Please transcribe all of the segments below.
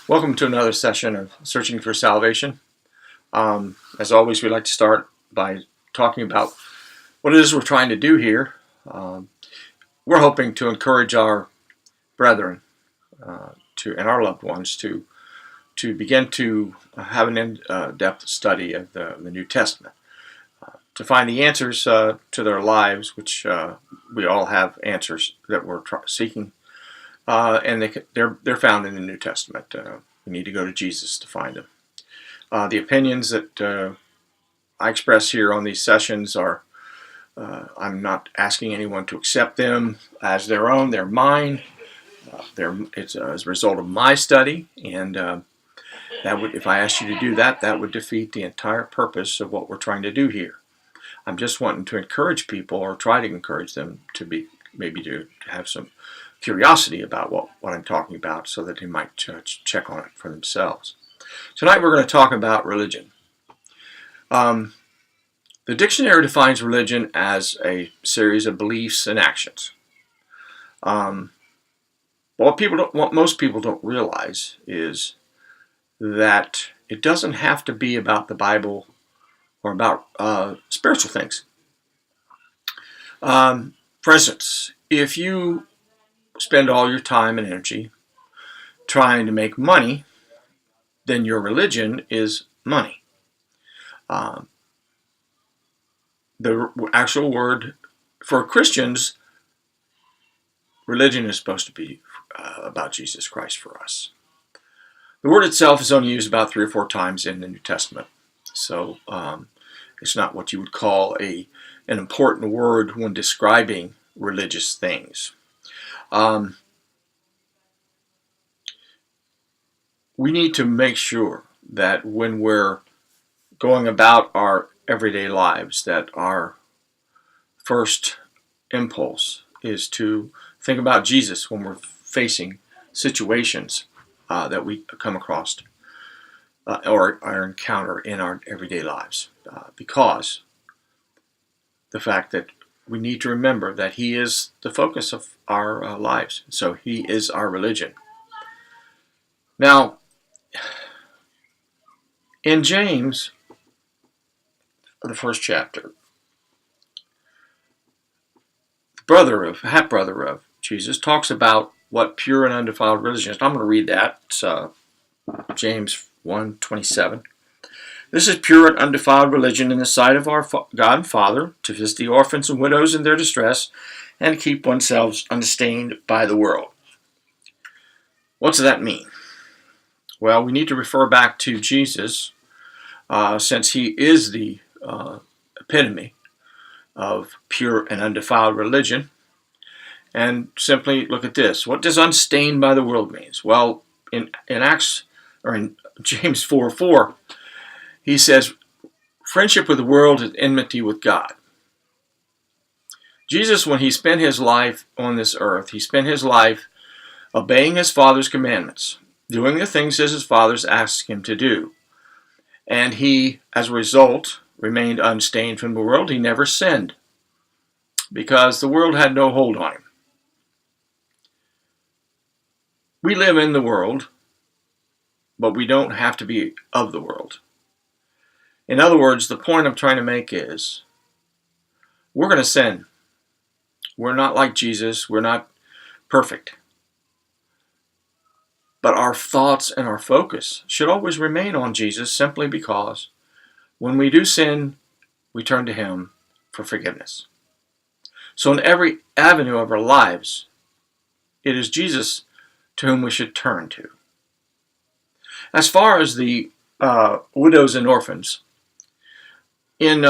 Welcome to another session of Searching for Salvation. As always, we like to start by talking about what it is we're trying to do here. We're hoping to encourage our brethren and our loved ones to begin to have an in-depth study of the New Testament, to find the answers to their lives, which we all have answers that we're seeking. And they're found in the New Testament. We need to go to Jesus to find them. The opinions that I express here on these sessions are, I'm not asking anyone to accept them as their own. They're mine. It's as a result of my study, and that would, if I asked you to do that, that would defeat the entire purpose of what we're trying to do here. I'm just wanting to encourage people, or try to encourage them to maybe to have some curiosity about what I'm talking about, so that they might check on it for themselves. Tonight we're going to talk about religion. The dictionary defines religion as a series of beliefs and actions. What most people don't realize is that it doesn't have to be about the Bible or about spiritual things. For instance, if you spend all your time and energy trying to make money, then your religion is money. The actual word for Christians, religion is supposed to be about Jesus Christ for us. The word itself is only used about 3 or 4 times in the New Testament, so it's not what you would call an important word when describing religious things. We need to make sure that when we're going about our everyday lives, that our first impulse is to think about Jesus when we're facing situations that we come across or encounter in our everyday lives, because the fact that we need to remember that He is the focus of our lives. So He is our religion. Now, in James, the first chapter, the half-brother of Jesus, talks about what pure and undefiled religion is. I'm going to read that. It's James 1:27. This is pure and undefiled religion in the sight of our God and Father, to visit the orphans and widows in their distress, and to keep oneself unstained by the world. What does that mean? Well, we need to refer back to Jesus, since He is the epitome of pure and undefiled religion, and simply look at this. What does unstained by the world means? Well, in Acts, or in James 4:4, he says, friendship with the world is enmity with God. Jesus, when He spent His life on this earth, He spent His life obeying His Father's commandments, doing the things as His Father's asked Him to do. And He, as a result, remained unstained from the world. He never sinned, because the world had no hold on Him. We live in the world, but we don't have to be of the world. In other words, the point I'm trying to make is, we're going to sin. We're not like Jesus. We're not perfect. But our thoughts and our focus should always remain on Jesus, simply because when we do sin, we turn to Him for forgiveness. So in every avenue of our lives, it is Jesus to whom we should turn to. As far as the widows and orphans, in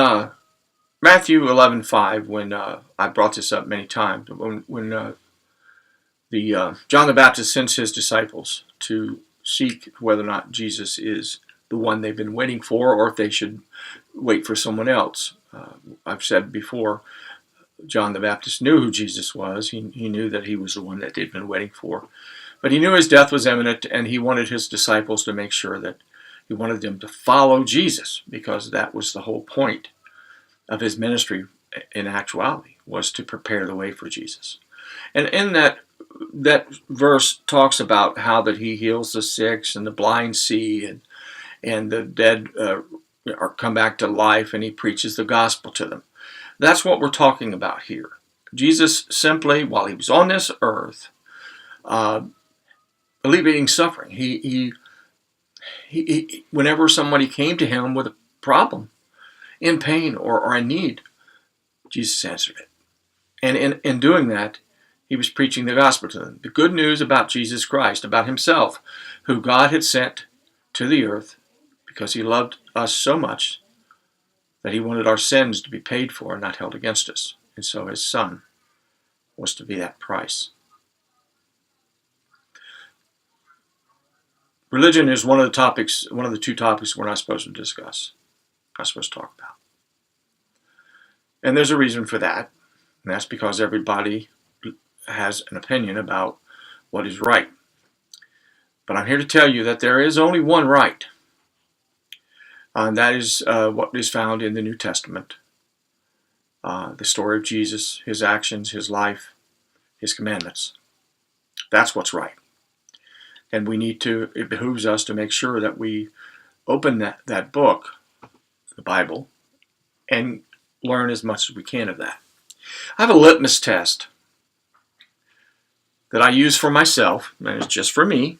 Matthew 11:5, when I brought this up many times, when John the Baptist sends his disciples to seek whether or not Jesus is the one they've been waiting for, or if they should wait for someone else. I've said before, John the Baptist knew who Jesus was. He knew that He was the one that they'd been waiting for. But he knew His death was imminent, and he wanted his disciples to make sure that He wanted them to follow Jesus, because that was the whole point of His ministry in actuality, was to prepare the way for Jesus. And in that that verse talks about how that he heals the sick and the blind see, and the dead are come back to life, and he preaches the gospel to them. That's what we're talking about here. Jesus simply, while he was on this earth, alleviating suffering. He whenever somebody came to him with a problem, in pain or in need, Jesus answered it. And in doing that, he was preaching the gospel to them. The good news about Jesus Christ, about himself, who God had sent to the earth because he loved us so much that he wanted our sins to be paid for and not held against us. And so his son was to be that price. Religion is one of the two topics we're not supposed to discuss, not supposed to talk about. And there's a reason for that, and that's because everybody has an opinion about what is right. But I'm here to tell you that there is only one right, and that is what is found in the New Testament. The story of Jesus, his actions, his life, his commandments. That's what's right. And it behooves us to make sure that we open that book, the Bible, and learn as much as we can of that. I have a litmus test that I use for myself, and it's just for me.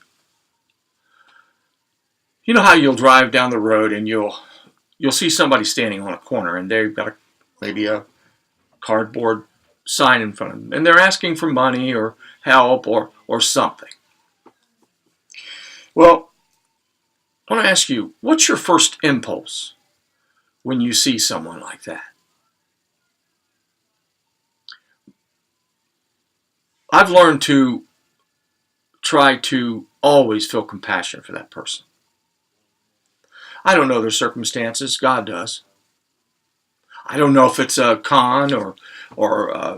You know how you'll drive down the road and you'll see somebody standing on a corner, and they've got maybe a cardboard sign in front of them, and they're asking for money or help or something. Well, I want to ask you, what's your first impulse when you see someone like that? I've learned to try to always feel compassion for that person. I don't know their circumstances. God does. I don't know if it's a con or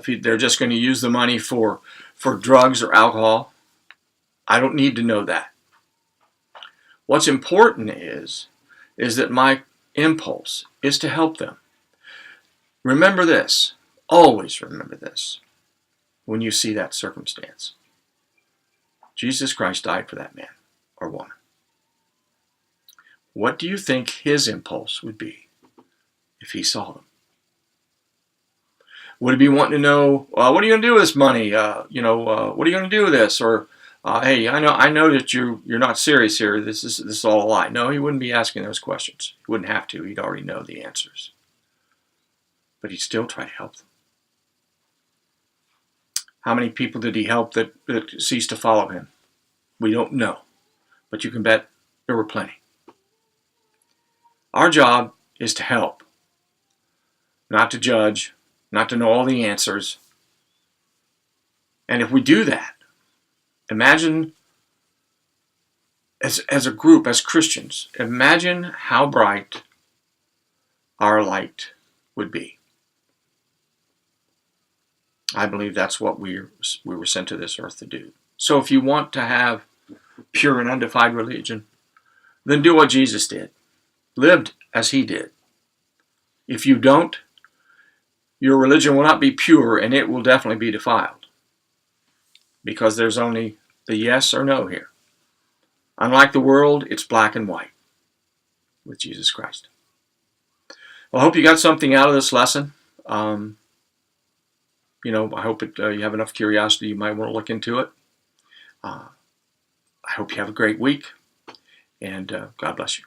if they're just going to use the money for drugs or alcohol. I don't need to know that. What's important is that my impulse is to help them. Remember this. Always remember this when you see that circumstance. Jesus Christ died for that man or woman. What do you think his impulse would be if he saw them? Would he be wanting to know, what are you going to do with this money? What are you going to do with this? Or, hey, I know that you're not serious here. This is all a lie. No, he wouldn't be asking those questions. He wouldn't have to. He'd already know the answers. But he'd still try to help them. How many people did he help that ceased to follow him? We don't know. But you can bet there were plenty. Our job is to help, not to judge, not to know all the answers. And if we do that, imagine as a group, as Christians, imagine how bright our light would be. I believe that's what we were sent to this earth to do. So if you want to have pure and undefiled religion, then do what Jesus did. Lived as he did. If you don't, your religion will not be pure, and it will definitely be defiled. Because there's only the yes or no here. Unlike the world, it's black and white with Jesus Christ. Well, I hope you got something out of this lesson. I hope you have enough curiosity. You might want to look into it. I hope you have a great week, and God bless you.